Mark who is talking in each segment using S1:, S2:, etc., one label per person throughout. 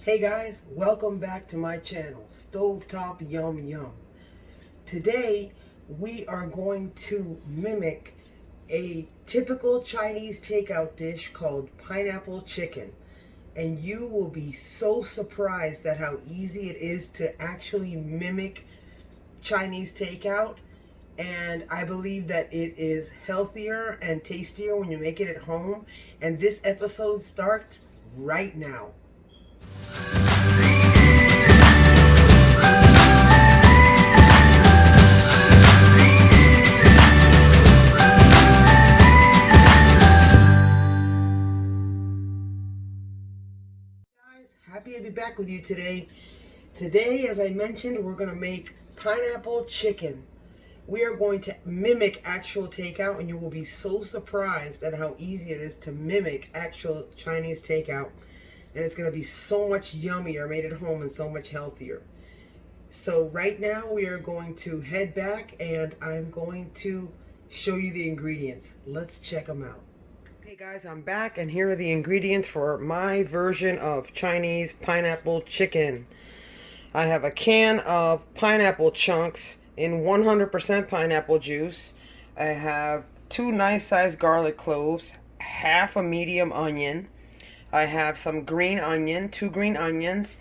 S1: Hey guys, welcome back to my channel, Stovetop Yum Yum. Today we are going to mimic a typical Chinese takeout dish called pineapple chicken. And you will be so surprised at how easy it is to actually mimic Chinese takeout. And I believe that it is healthier and tastier when you make it at home. And this episode starts right now. Happy to be back with you today. Today, as I mentioned, we're going to make pineapple chicken. We are going to mimic actual takeout, and you will be so surprised at how easy it is to mimic actual Chinese takeout. And it's going to be so much yummier made at home and so much healthier. So right now we are going to head back and I'm going to show you the ingredients. Let's check them out. Hey guys, I'm back and here are the ingredients for my version of Chinese pineapple chicken. I have a can of pineapple chunks in 100% pineapple juice. I have 2 nice sized garlic cloves, half a medium onion. I have some green onion, 2 green onions.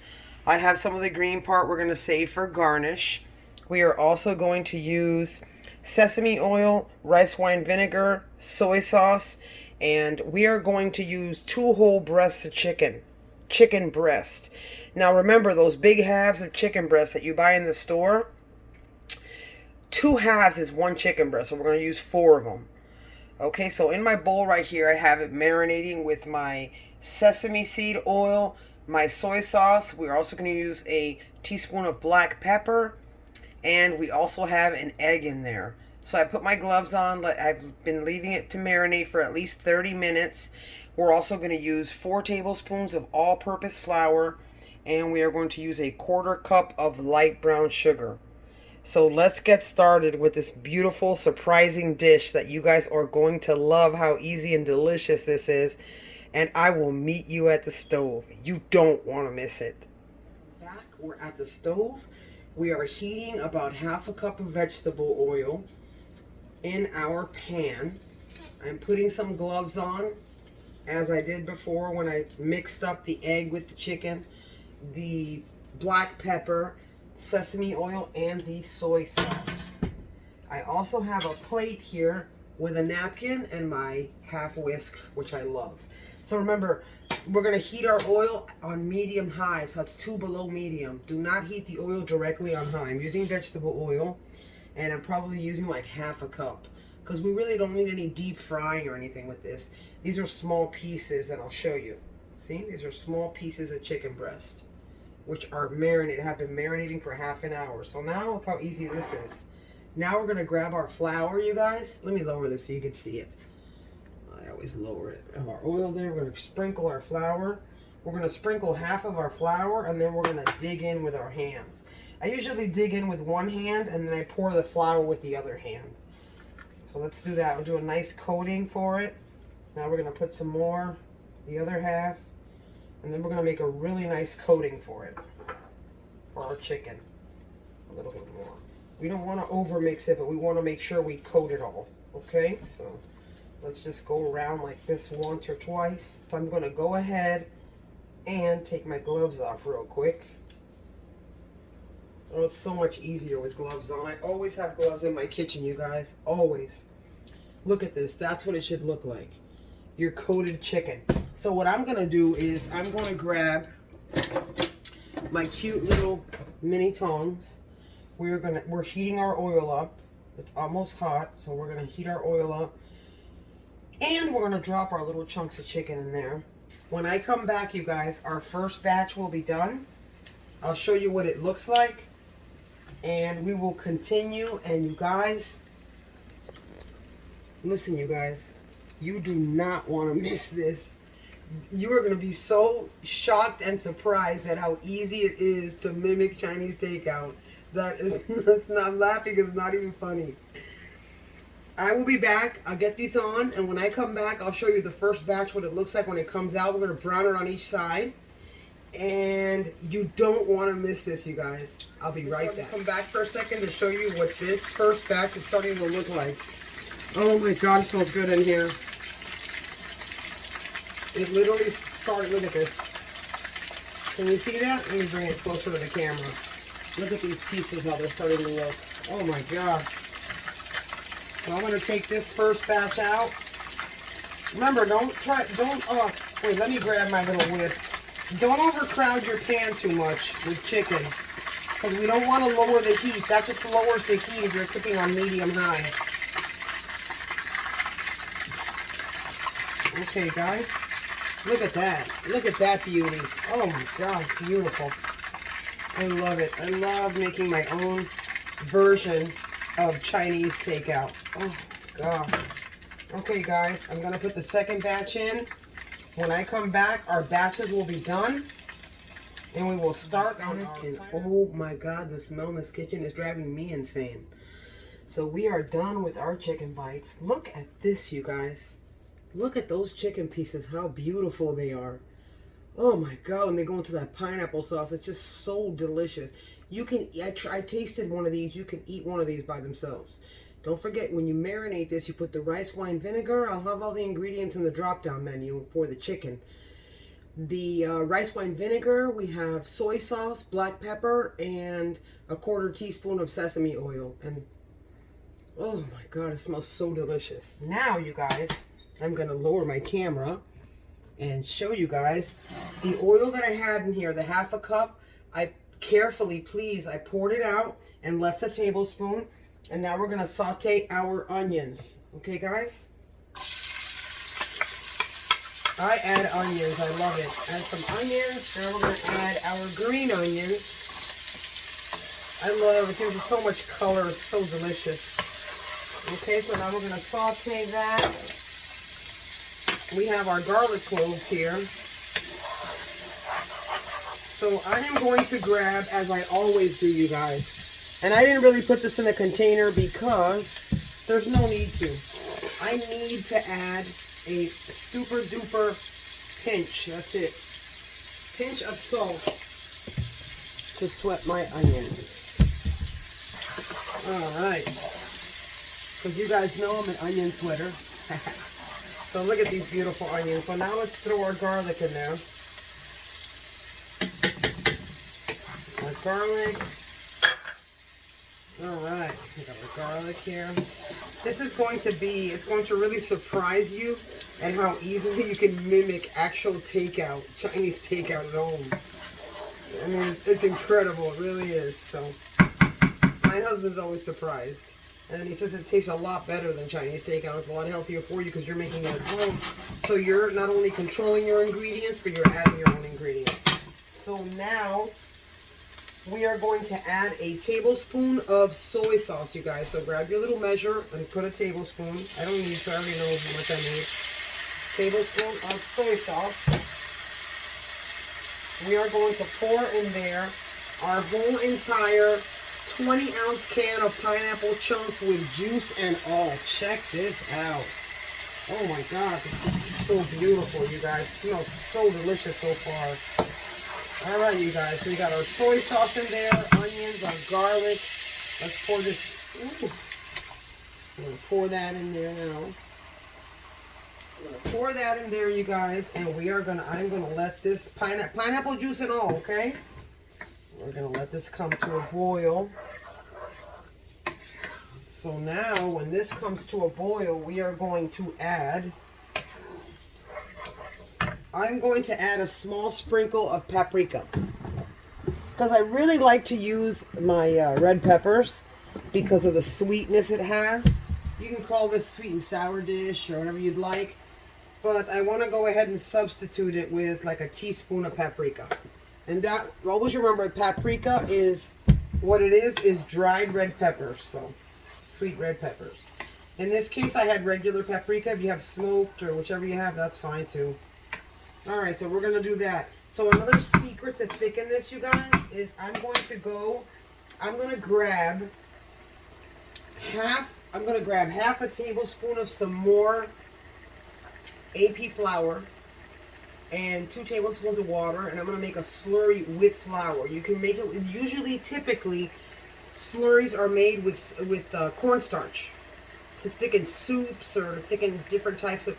S1: I have some of the green part we're going to save for garnish. We are also going to use sesame oil, rice wine vinegar, soy sauce, and we are going to use 2 whole breasts of chicken breast. Now remember, those big halves of chicken breast that you buy in the store, 2 halves is 1 chicken breast, so we're going to use 4 of them. Okay, so in my bowl right here, I have it marinating with my sesame seed oil, my soy sauce. We're also going to use a teaspoon of black pepper, and we also have an egg in there. So I put my gloves on. I've been leaving it to marinate for at least 30 minutes. We're also going to use 4 tablespoons of all-purpose flour, and we are going to use a 1/4 cup of light brown sugar. So let's get started with this beautiful, surprising dish that you guys are going to love how easy and delicious this is. And I will meet you at the stove. You don't want to miss it. Back, we're at the stove. We are heating about 1/2 cup of vegetable oil in our pan. I'm putting some gloves on, as I did before when I mixed up the egg with the chicken, the black pepper, sesame oil, and the soy sauce. I also have a plate here with a napkin and my half whisk, which I love. So remember, we're going to heat our oil on medium high, so it's 2 below medium. Do not heat the oil directly on high. I'm using vegetable oil, and I'm probably using like 1/2 cup, because we really don't need any deep frying or anything with this. These are small pieces, and I'll show you. See, these are small pieces of chicken breast, which are marinated, have been marinating for 1/2 hour. So now look how easy this is. Now we're going to grab our flour, you guys. Let me lower this so you can see it. I always lower it. We have our oil there. We're going to sprinkle our flour. We're going to sprinkle 1/2 of our flour, and then we're going to dig in with our hands. I usually dig in with one hand, and then I pour the flour with the other hand. So let's do that. We'll do a nice coating for it. Now we're going to put some more, the other half, and then we're going to make a really nice coating for it, for our chicken. A little bit more. We don't want to over mix it, but we want to make sure we coat it all. Okay, so let's just go around like this once or twice. So I'm going to go ahead and take my gloves off real quick. Oh, it's so much easier with gloves on. I always have gloves in my kitchen, you guys. Always. Look at this. That's what it should look like. Your coated chicken. So what I'm going to do is I'm going to grab my cute little mini tongs. We're heating our oil up. It's almost hot, so we're going to heat our oil up. And we're going to drop our little chunks of chicken in there. When I come back, you guys, our first batch will be done. I'll show you what it looks like. And we will continue. And you guys, listen, you guys, you do not want to miss this. You are going to be so shocked and surprised at how easy it is to mimic Chinese takeout. That's not, I'm laughing because it's not even funny. I will be back. I'll get these on, and when I come back, I'll show you the first batch, what it looks like when it comes out. We're going to brown it on each side. And you don't want to miss this, you guys. I'll be right back. Come back for a second to show you what this first batch is starting to look like. Oh my God, it smells good in here. It literally started, look at this. Can you see that? Let me bring it closer to the camera. Look at these pieces, how they're starting to look. Oh my God. So I'm going to take this first batch out. Remember, wait, let me grab my little whisk. Don't overcrowd your pan too much with chicken, because we don't want to lower the heat. That just lowers the heat if you're cooking on medium-high. Okay, guys. Look at that. Look at that beauty. Oh my God, it's beautiful. I love it. I love making my own version of Chinese takeout. Oh God. Okay, guys, I'm going to put the second batch in. When I come back, our batches will be done, and we will start on our... Oh my God, the smell in this kitchen is driving me insane. So we are done with our chicken bites. Look at this, you guys. Look at those chicken pieces, how beautiful they are. Oh my God, when they go into that pineapple sauce, it's just so delicious. You can, I tasted one of these, you can eat one of these by themselves. Don't forget, when you marinate this, you put the rice wine vinegar. I'll have all the ingredients in the drop-down menu for the chicken. The rice wine vinegar, we have soy sauce, black pepper, and a 1/4 teaspoon of sesame oil. And oh my God, it smells so delicious. Now, you guys, I'm going to lower my camera and show you guys the oil that I had in here, the 1/2 cup. I carefully, please, I poured it out and left a tablespoon. And now we're going to saute our onions. Okay, guys? I add onions. I love it. Add some onions. Now we're going to add our green onions. I love it. It gives it so much color. It's so delicious. Okay, so now we're going to saute that. We have our garlic cloves here. So I am going to grab, as I always do, you guys. And I didn't really put this in a container because there's no need to. I need to add a super duper pinch, that's it, pinch of salt to sweat my onions. Alright, because you guys know I'm an onion sweater. So look at these beautiful onions. So now let's throw our garlic in there. Our garlic. Alright, we got our garlic here. This is going to be, it's going to really surprise you at how easily you can mimic actual takeout, Chinese takeout at home. I mean, it's incredible, it really is. So, my husband's always surprised. And he says it tastes a lot better than Chinese takeout. It's a lot healthier for you because you're making it at home. So you're not only controlling your ingredients, but you're adding your own ingredients. So now, we are going to add a tablespoon of soy sauce, you guys. So grab your little measure and put a tablespoon. I don't need to, I already know how much I need. Tablespoon of soy sauce. We are going to pour in there our whole entire 20-ounce can of pineapple chunks with juice and all. Check this out. Oh my God, this is so beautiful, you guys. It smells so delicious so far. Alright, you guys, so we got our soy sauce in there, onions, our garlic. Let's pour this. Ooh. I'm going to pour that in there now. I'm going to pour that in there, you guys, and I'm going to let this pineapple juice and all, okay? We're going to let this come to a boil. So now, when this comes to a boil, we are going to add... I'm going to add a small sprinkle of paprika because I really like to use my red peppers because of the sweetness it has. You can call this sweet and sour dish or whatever you'd like, but I want to go ahead and substitute it with like a teaspoon of paprika. And that, always remember, paprika is, what it is dried red peppers, so sweet red peppers. In this case, I had regular paprika. If you have smoked or whichever you have, that's fine too. Alright, so we're going to do that. So another secret to thicken this, you guys, is I'm going to grab half a tablespoon of some more AP flour. and 2 tablespoons of water, and I'm going to make a slurry with flour. You can make it with, usually, typically, slurries are made with cornstarch to thicken soups or to thicken different types of.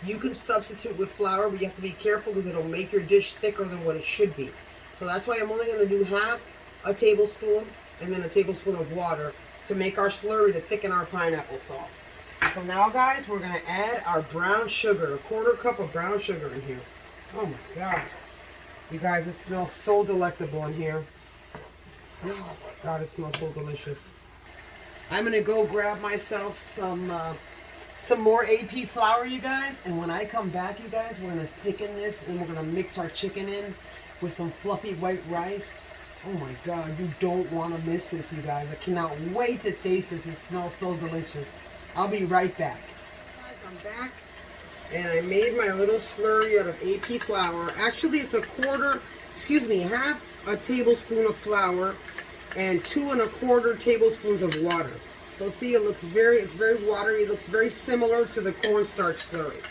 S1: You can substitute with flour, but you have to be careful because it'll make your dish thicker than what it should be. So that's why I'm only going to do half a tablespoon and then a tablespoon of water to make our slurry to thicken our pineapple sauce. So now, guys, we're going to add our brown sugar, a 1/4 cup of brown sugar in here. Oh my God. You guys, it smells so delectable in here. Oh my God, it smells so delicious. I'm going to go grab myself some more AP flour, you guys. And when I come back, you guys, we're going to thicken this and we're going to mix our chicken in with some fluffy white rice. Oh my God, you don't want to miss this, you guys. I cannot wait to taste this. It smells so delicious. I'll be right back. Guys, I'm back. And I made my little slurry out of AP flour. Actually, it's half a tablespoon of flour and 2 1/4 tablespoons of water. So see, it's very watery. It looks very similar to the cornstarch slurry.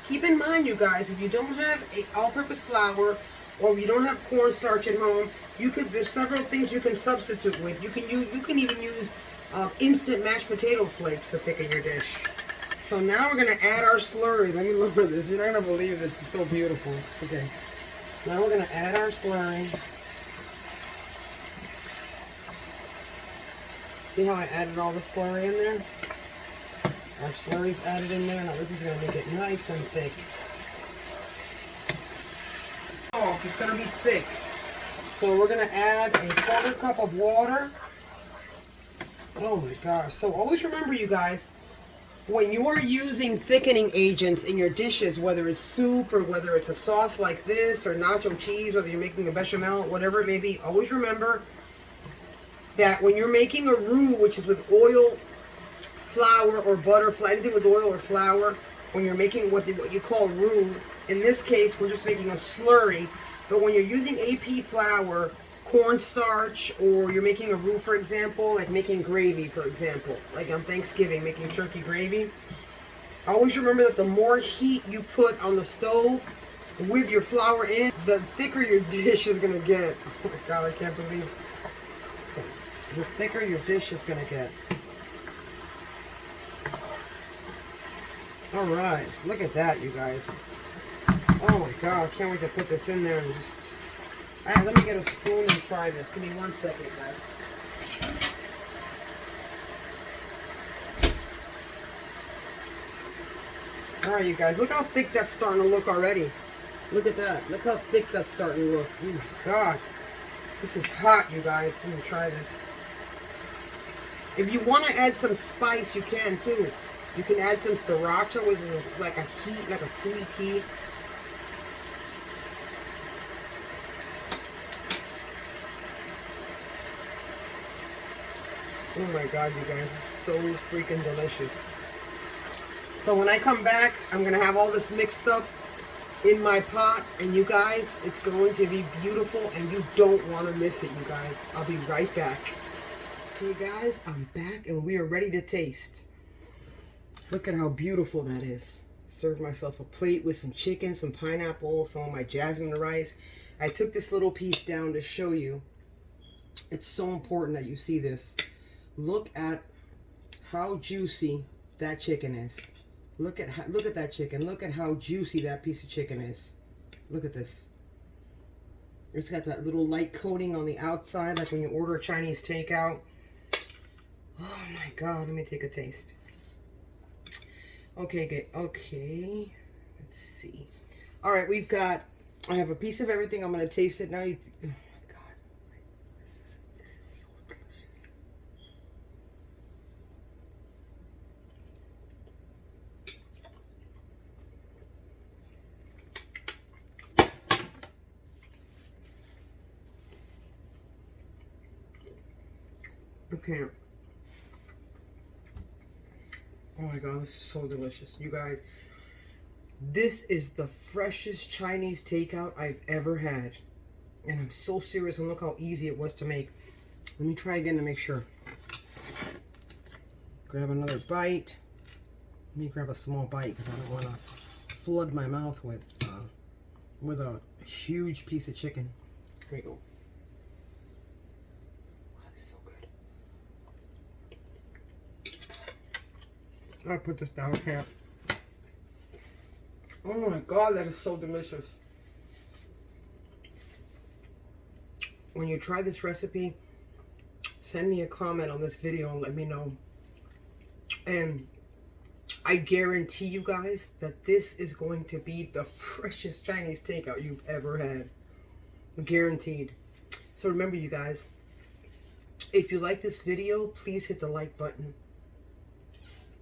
S1: Keep in mind, you guys, if you don't have all-purpose flour or you don't have cornstarch at home, there's several things you can substitute with. You can even use instant mashed potato flakes to thicken your dish. So now we're going to add our slurry. Let me lower this. You're not going to believe this. It's so beautiful. Okay. Now we're going to add our slurry. See how I added all the slurry in there? Our slurry's added in there. Now this is going to make it nice and thick. Sauce is going to be thick. So we're going to add a 1/4 cup of water. Oh my gosh. So always remember, you guys, when you are using thickening agents in your dishes, whether it's soup or whether it's a sauce like this or nacho cheese, whether you're making a bechamel, whatever it may be, always remember that when you're making a roux, which is with oil, flour, or butter, anything with oil or flour, when you're making what you call roux, in this case, we're just making a slurry. But when you're using AP flour, cornstarch, or you're making a roux, for example, like making gravy, for example, like on Thanksgiving, making turkey gravy, always remember that the more heat you put on the stove with your flour in it, the thicker your dish is going to get. Oh my God, I can't believe it. The thicker your dish is going to get. All right, look at that, you guys. Oh my God, I can't wait to put this in there and just... All right, let me get a spoon and try this. Give me 1 second, guys. All right, you guys, look how thick that's starting to look already. Look at that. Look how thick that's starting to look. Oh my God. This is hot, you guys. Let me try this. If you want to add some spice, you can too. You can add some sriracha, which is like a heat, like a sweet heat. Oh my God, you guys, it's so freaking delicious. So when I come back, I'm going to have all this mixed up in my pot, and you guys, it's going to be beautiful, and you don't want to miss it, you guys. I'll be right back. Okay, guys, I'm back, and we are ready to taste. Look at how beautiful that is. Serve myself a plate with some chicken, some pineapple, some of my jasmine rice. I took this little piece down to show you. It's so important that you see this. Look at how juicy that chicken is. Look at that chicken. Look at how juicy that piece of chicken is. Look at this. It's got that little light coating on the outside, like when you order a Chinese takeout. Oh my God, let me take a taste. Okay, good. Okay, let's see. All right, I have a piece of everything. I'm going to taste it now. Oh my God, this is so delicious. Okay. Oh my God, this is so delicious. You guys, this is the freshest Chinese takeout I've ever had. And I'm so serious, and look how easy it was to make. Let me try again to make sure. Grab another bite. Let me grab a small bite because I don't want to flood my mouth with with a huge piece of chicken. Here we go. God, it's so good. I'll put this down here. Oh my God, that is so delicious. When you try this recipe, send me a comment on this video and let me know. And I guarantee you guys that this is going to be the freshest Chinese takeout you've ever had. Guaranteed. So remember, you guys, if you like this video, please hit the like button.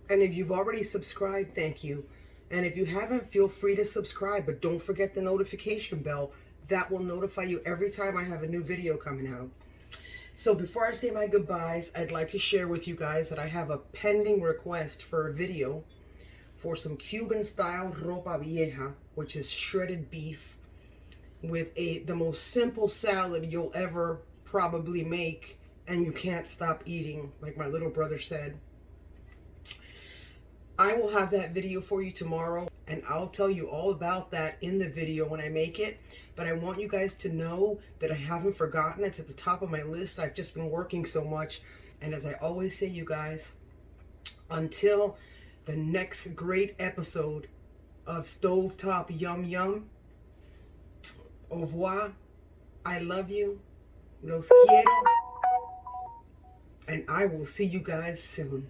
S1: And if you've already subscribed, thank you. And if you haven't, feel free to subscribe, but don't forget the notification bell. That will notify you every time I have a new video coming out. So before I say my goodbyes, I'd like to share with you guys that I have a pending request for a video for some Cuban style ropa vieja, which is shredded beef with the most simple salad you'll ever probably make, and you can't stop eating, like my little brother said. I will have that video for you tomorrow, and I'll tell you all about that in the video when I make it. But I want you guys to know that I haven't forgotten. It's at the top of my list. I've just been working so much. And as I always say, you guys, until the next great episode of Stovetop Yum Yum, au revoir. I love you. Los quiero. And I will see you guys soon.